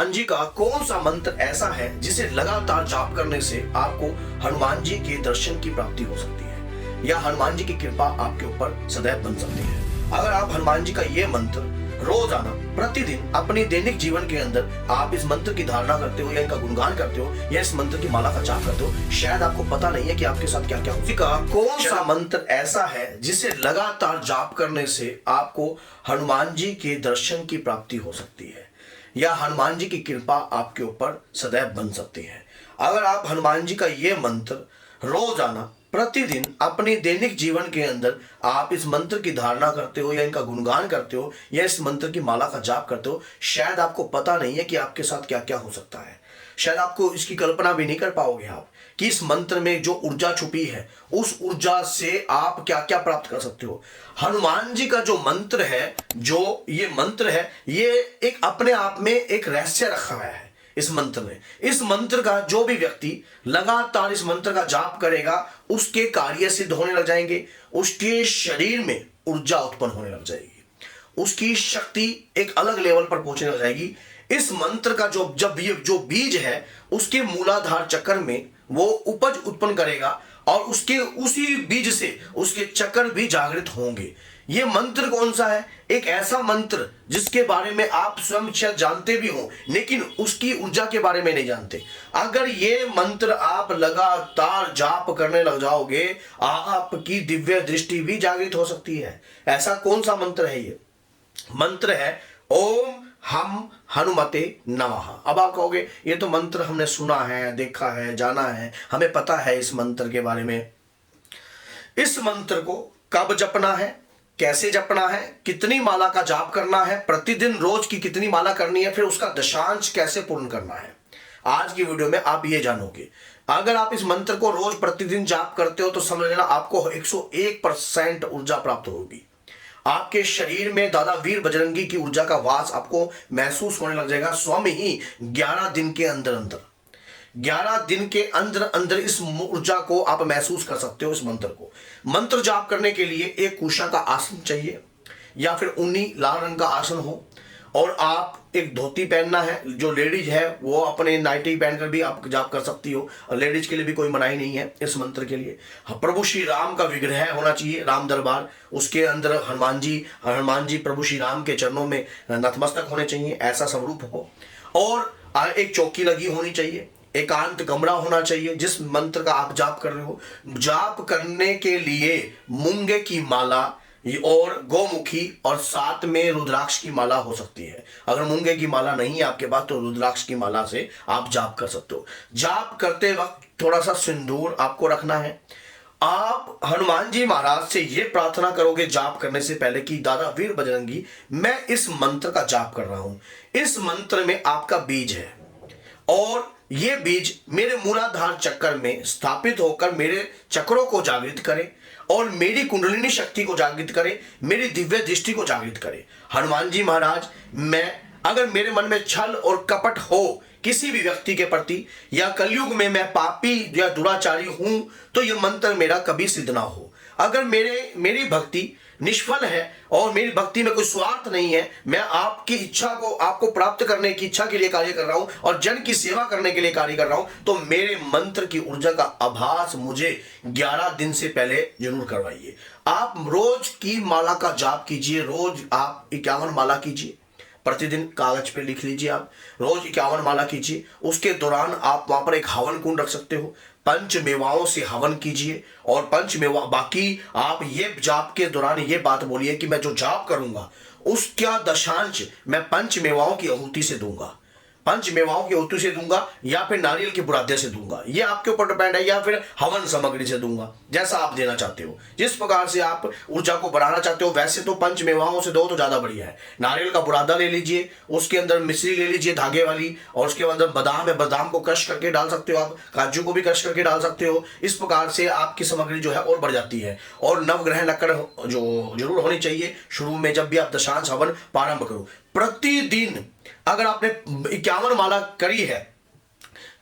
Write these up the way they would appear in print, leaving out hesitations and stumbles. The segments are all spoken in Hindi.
हनुमान जी का कौन सा मंत्र ऐसा है जिसे लगातार जाप करने से आपको हनुमान जी के दर्शन की प्राप्ति हो सकती है या हनुमान जी की कृपा आपके ऊपर सदैव बन सकती है। अगर आप हनुमान जी का ये मंत्र रोजाना प्रतिदिन अपने दैनिक जीवन के अंदर आप इस मंत्र की धारणा करते हो या इनका गुणगान करते हो या इस मंत्र की माला का जाप करते हो, शायद आपको पता नहीं है कि आपके साथ क्या क्या हो। का कौन सा मंत्र ऐसा है जिसे लगातार जाप करने से आपको हनुमान जी के दर्शन की प्राप्ति हो सकती है या हनुमान जी की कृपा आपके ऊपर सदैव बन सकती है। अगर आप हनुमान जी का ये मंत्र रोजाना प्रतिदिन अपने दैनिक जीवन के अंदर आप इस मंत्र की धारणा करते हो या इनका गुणगान करते हो या इस मंत्र की माला का जाप करते हो, शायद आपको पता नहीं है कि आपके साथ क्या क्या हो सकता है। शायद आपको इसकी कल्पना भी नहीं कर पाओगे आप कि इस मंत्र में जो ऊर्जा छुपी है उस ऊर्जा से आप क्या क्या प्राप्त कर सकते हो। हनुमान जी का जो मंत्र है, जो ये मंत्र है, ये एक अपने आप में एक रहस्य रखा हुआ है इस मंत्र में। इस मंत्र का जो भी व्यक्ति लगातार इस मंत्र का जाप करेगा उसके कार्य सिद्ध होने लग जाएंगे, उसके शरीर में ऊर्जा उत्पन्न होने लग जाएगी, उसकी शक्ति एक अलग लेवल पर पहुंचने लग जाएगी। इस मंत्र का जो बीज है उसके मूलाधार चक्र में वो उपज उत्पन्न करेगा और उसके उसी बीज से उसके चक्र भी जागृत होंगे। ये मंत्र कौन सा है? एक ऐसा मंत्र जिसके बारे में आप स्वयं शायद जानते भी हो लेकिन उसकी ऊर्जा के बारे में नहीं जानते। अगर ये मंत्र आप लगातार जाप करने लग जाओगे, आपकी दिव्य दृष्टि भी जागृत हो सकती है। ऐसा कौन सा मंत्र है? ये मंत्र है ओम हम हनुमते नमः। अब आप कहोगे ये तो मंत्र हमने सुना है, देखा है, जाना है, हमें पता है इस मंत्र के बारे में। इस मंत्र को कब जपना है, कैसे जपना है, कितनी माला का जाप करना है, प्रतिदिन रोज की कितनी माला करनी है, फिर उसका दशांश कैसे पूर्ण करना है, आज की वीडियो में आप ये जानोगे। अगर आप इस मंत्र को रोज प्रतिदिन जाप करते हो तो समझ लेना आपको 101% ऊर्जा प्राप्त होगी। आपके शरीर में दादा वीर बजरंगी की ऊर्जा का वास आपको महसूस होने लग जाएगा स्वयं ही 11 दिन के अंदर अंदर। 11 दिन के अंदर अंदर इस ऊर्जा को आप महसूस कर सकते हो। इस मंत्र को मंत्र जाप करने के लिए एक कुशा का आसन चाहिए या फिर ऊनी लाल रंग का आसन हो और आप एक धोती पहनना है। जो लेडीज है वो अपने नाइटी पहनकर भी आप जाप कर सकती हो और लेडीज के लिए भी कोई मनाही नहीं है इस मंत्र के लिए। प्रभु श्री राम का विग्रह होना चाहिए, राम दरबार, उसके अंदर हनुमान जी प्रभु श्री राम के चरणों में नतमस्तक होने चाहिए, ऐसा स्वरूप हो। और एक चौकी लगी होनी चाहिए, एकांत कमरा होना चाहिए जिस मंत्र का आप जाप कर रहे हो। जाप करने के लिए मूंगे की माला और गोमुखी और साथ में रुद्राक्ष की माला हो सकती है। अगर मूंगे की माला नहीं है आपके पास तो रुद्राक्ष की माला से आप जाप कर सकते हो। जाप करते वक्त थोड़ा सा सिंदूर आपको रखना है। आप हनुमान जी महाराज से ये प्रार्थना करोगे जाप करने से पहले कि दादा वीर बजरंगी, मैं इस मंत्र का जाप कर रहा हूं, इस मंत्र में आपका बीज है और ये बीज मेरे मूलाधार चक्र में स्थापित होकर मेरे चक्रों को जागृत करे और मेरी कुंडलिनी शक्ति को जागृत करे, मेरी दिव्य दृष्टि को जागृत करे। हनुमान जी महाराज, मैं अगर मेरे मन में छल और कपट हो किसी भी व्यक्ति के प्रति या कलयुग में मैं पापी या दुराचारी हूं तो यह मंत्र मेरा कभी सिद्ध ना हो। अगर मेरी भक्ति निष्फल है और मेरी भक्ति में कोई स्वार्थ नहीं है, मैं आपकी इच्छा को आपको प्राप्त करने की इच्छा के लिए कार्य कर रहा हूं और जन की सेवा करने के लिए कार्य कर रहा हूं, तो मेरे मंत्र की ऊर्जा का आभास मुझे 11 दिन से पहले जरूर करवाइए। आप रोज की माला का जाप कीजिए, रोज आप 51 माला कीजिए, प्रतिदिन कागज पे लिख लीजिए, आप रोज 51 माला कीजिए। उसके दौरान आप वहां पर एक हवन कुंड रख सकते हो, पंच मेवाओं से हवन कीजिए और पंच मेवा बाकी आप ये जाप के दौरान ये बात बोलिए कि मैं जो जाप करूंगा उसका दशांश मैं पंच मेवाओं की आहुति से दूंगा, पंच मेवाओं की आहुति से दूंगा या फिर नारियल के बुरादे से दूंगा, ये आपके ऊपर डिपेंड है, या फिर हवन सामग्री से दूंगा, जैसा आप देना चाहते हो। जिस प्रकार से आप ऊर्जा को बढ़ाना चाहते हो वैसे तो पंच मेवाओं से दो तो ज्यादा बढ़िया है। नारियल का बुरादा ले लीजिए, उसके अंदर मिश्री ले लीजिए धागे वाली, और उसके अंदर बादाम है, बादाम को क्रश करके डाल सकते हो आप, काजू को भी क्रश करके डाल सकते हो। इस प्रकार से आपकी सामग्री जो है और बढ़ जाती है। और नवग्रह लक्कड़ जो जरूर होनी चाहिए शुरू में जब भी आप दशांश हवन प्रारंभ करो। प्रतिदिन अगर आपने 51 माला करी है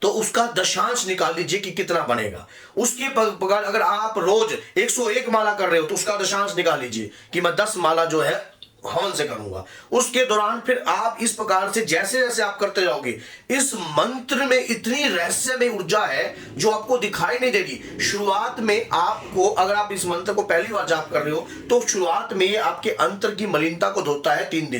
तो उसका दशांश निकाल लीजिए कि कितना बनेगा। उसके अगर आप रोज 101 माला कर रहे हो तो उसका दशांश निकाल लीजिए कि मैं 10 माला जो है हवन से करूंगा। उसके दौरान फिर आप इस प्रकार से जैसे जैसे आप करते जाओगे, इस मंत्र में इतनी रहस्यमय ऊर्जा है जो आपको दिखाई नहीं देगी। शुरुआत में आपको, अगर आप इस मंत्र को पहली बार जाप कर रहे हो, तो शुरुआत में ये आपके अंतर की मलिनता को धोता है 3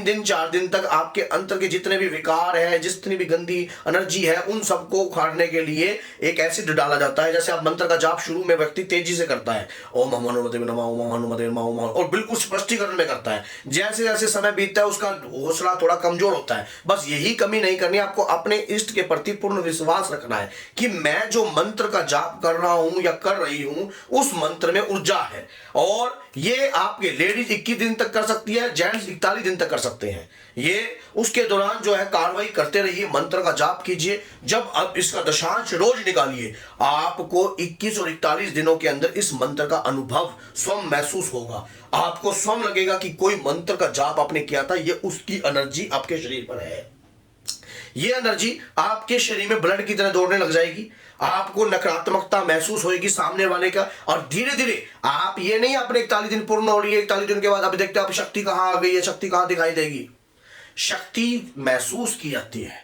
दिन 4 दिन तक आपके अंतर के जितने भी विकार है, जितनी भी गंदी एनर्जी है, उन सबको उखाड़ने के लिए एक एसिड डाला जाता है। जैसे आप मंत्र का जाप शुरू में व्यक्ति तेजी से करता है, ओम हम हनुमते नमः, ओम हनुमते नमः, ओम, और बिल्कुल स्पष्टीकरण में करता है। जैसे जैसे समय बीतता है उसका हौसला थोड़ा कमजोर होता है। बस यही कमी नहीं करनी, आपको अपने इष्ट के प्रति पूर्ण विश्वास रखना है कि मैं जो मंत्र का जाप कर रहा हूं या कर रही हूं, उस मंत्र में ऊर्जा है। और ये आपके लेडीज 21 दिन तक कर सकती है, जेंट्स 41 दिन तक कर सकते हैं। ये उसके दौरान जो है कार्रवाई करते रहिए, मंत्र का जाप कीजिए। जब आप इसका दशांश रोज निकालिए, आपको 21 और 41 दिनों के अंदर इस मंत्र का अनुभव स्वयं महसूस होगा। आपको स्वयं लगेगा कि कोई मंत्र का जाप आपने किया था, ये उसकी एनर्जी आपके शरीर पर है। ये एनर्जी आपके शरीर में ब्लड की तरह दौड़ने लग जाएगी। आपको नकारात्मकता महसूस होगी सामने वाले का, और धीरे धीरे आप ये नहीं अपने 41 दिन पूर्ण हो रही है, 41 दिन के बाद आप देखते हैं आप शक्ति कहां आ गई है, शक्ति कहां दिखाई देगी। शक्ति महसूस की जाती है,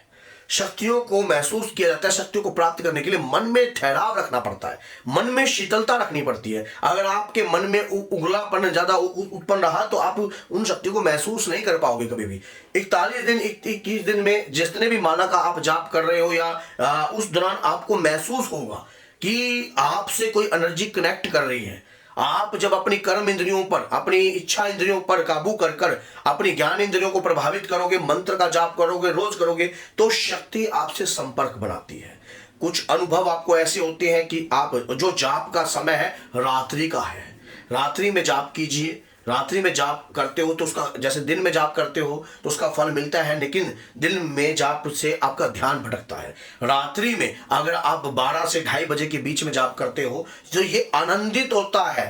शक्तियों को महसूस किया जाता है। शक्तियों को प्राप्त करने के लिए मन में ठहराव रखना पड़ता है, मन में शीतलता रखनी पड़ती है। अगर आपके मन में उगलापन ज्यादा उत्पन्न रहा तो आप उन शक्तियों को महसूस नहीं कर पाओगे कभी भी। 41 दिन 21 दिन में जितने भी माला का आप जाप कर रहे हो, या उस दौरान आपको महसूस होगा कि आपसे कोई एनर्जी कनेक्ट कर रही है। आप जब अपनी कर्म इंद्रियों पर, अपनी इच्छा इंद्रियों पर काबू कर कर अपनी ज्ञान इंद्रियों को प्रभावित करोगे, मंत्र का जाप करोगे, रोज करोगे, तो शक्ति आपसे संपर्क बनाती है। कुछ अनुभव आपको ऐसे होते हैं कि आप जो जाप का समय है रात्रि का है, रात्रि में जाप कीजिए। रात्रि में जाप करते हो तो उसका, जैसे दिन में जाप करते हो तो उसका फल मिलता है, लेकिन दिन में जाप से आपका ध्यान भटकता है। रात्रि में अगर आप 12 से 2:30 बजे के बीच में जाप करते हो तो ये आनंदित होता है,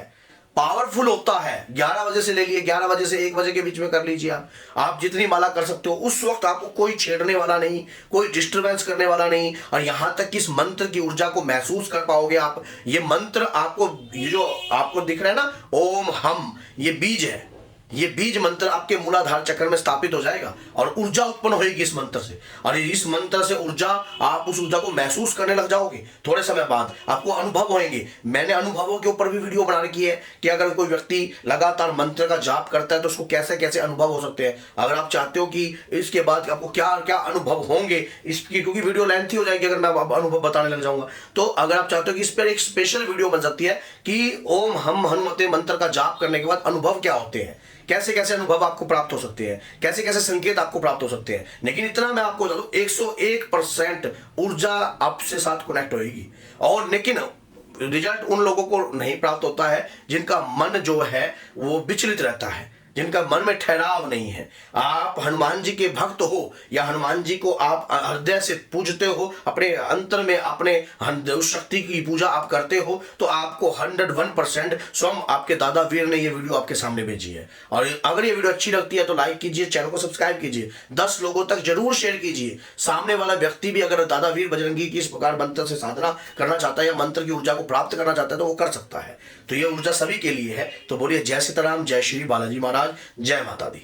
पावरफुल होता है। 11 बजे से ले लिए, 11 बजे से 1 बजे के बीच में कर लीजिए। आप जितनी माला कर सकते हो, उस वक्त आपको कोई छेड़ने वाला नहीं, कोई डिस्टरबेंस करने वाला नहीं, और यहां तक कि इस मंत्र की ऊर्जा को महसूस कर पाओगे आप। ये मंत्र आपको, ये जो आपको दिख रहा है ना ओम हम, ये बीज है। ये बीज मंत्र आपके मूलाधार चक्र में स्थापित हो जाएगा और ऊर्जा उत्पन्न होगी इस मंत्र से। और इस मंत्र से ऊर्जा, आप उस ऊर्जा को महसूस करने लग जाओगे। थोड़े समय बाद आपको अनुभव होंगे। मैंने अनुभवों के ऊपर भी वीडियो बना रखी है कि अगर कोई व्यक्ति लगातार मंत्र का जाप करता है तो उसको कैसे कैसे अनुभव हो सकते हैं। अगर आप चाहते हो कि इसके बाद आपको क्या क्या अनुभव होंगे इसकी, क्योंकि वीडियो लेंथी हो जाएगी अगर मैं अनुभव बताने लग जाऊंगा, तो अगर आप चाहते हो कि इस पर एक स्पेशल वीडियो बन सकती है कि ओम हम हनुमते मंत्र का जाप करने के बाद अनुभव क्या होते हैं, कैसे कैसे अनुभव आपको प्राप्त हो सकते हैं, कैसे कैसे संकेत आपको प्राप्त हो सकते हैं। लेकिन इतना मैं आपको बता दूं, 101% ऊर्जा आपसे साथ कनेक्ट होगी। और लेकिन रिजल्ट उन लोगों को नहीं प्राप्त होता है जिनका मन जो है वो विचलित रहता है, जिनका मन में ठहराव नहीं है। आप हनुमान जी के भक्त हो या हनुमान जी को आप हृदय से पूजते हो, अपने अंतर में अपने उस शक्ति की पूजा आप करते हो, तो आपको 101% स्वयं आपके दादा वीर ने ये वीडियो आपके सामने भेजी है। और अगर ये वीडियो अच्छी लगती है तो लाइक कीजिए, चैनल को सब्सक्राइब कीजिए, 10 लोगों तक जरूर शेयर कीजिए। सामने वाला व्यक्ति भी अगर दादा वीर बजरंगी की इस प्रकार मंत्र से साधना करना चाहता है या मंत्र की ऊर्जा को प्राप्त करना चाहता है तो वो कर सकता है। तो ये ऊर्जा सभी के लिए है। तो बोलिए जय सीताराम, जय श्री बालाजी महाराज, जय माता दी।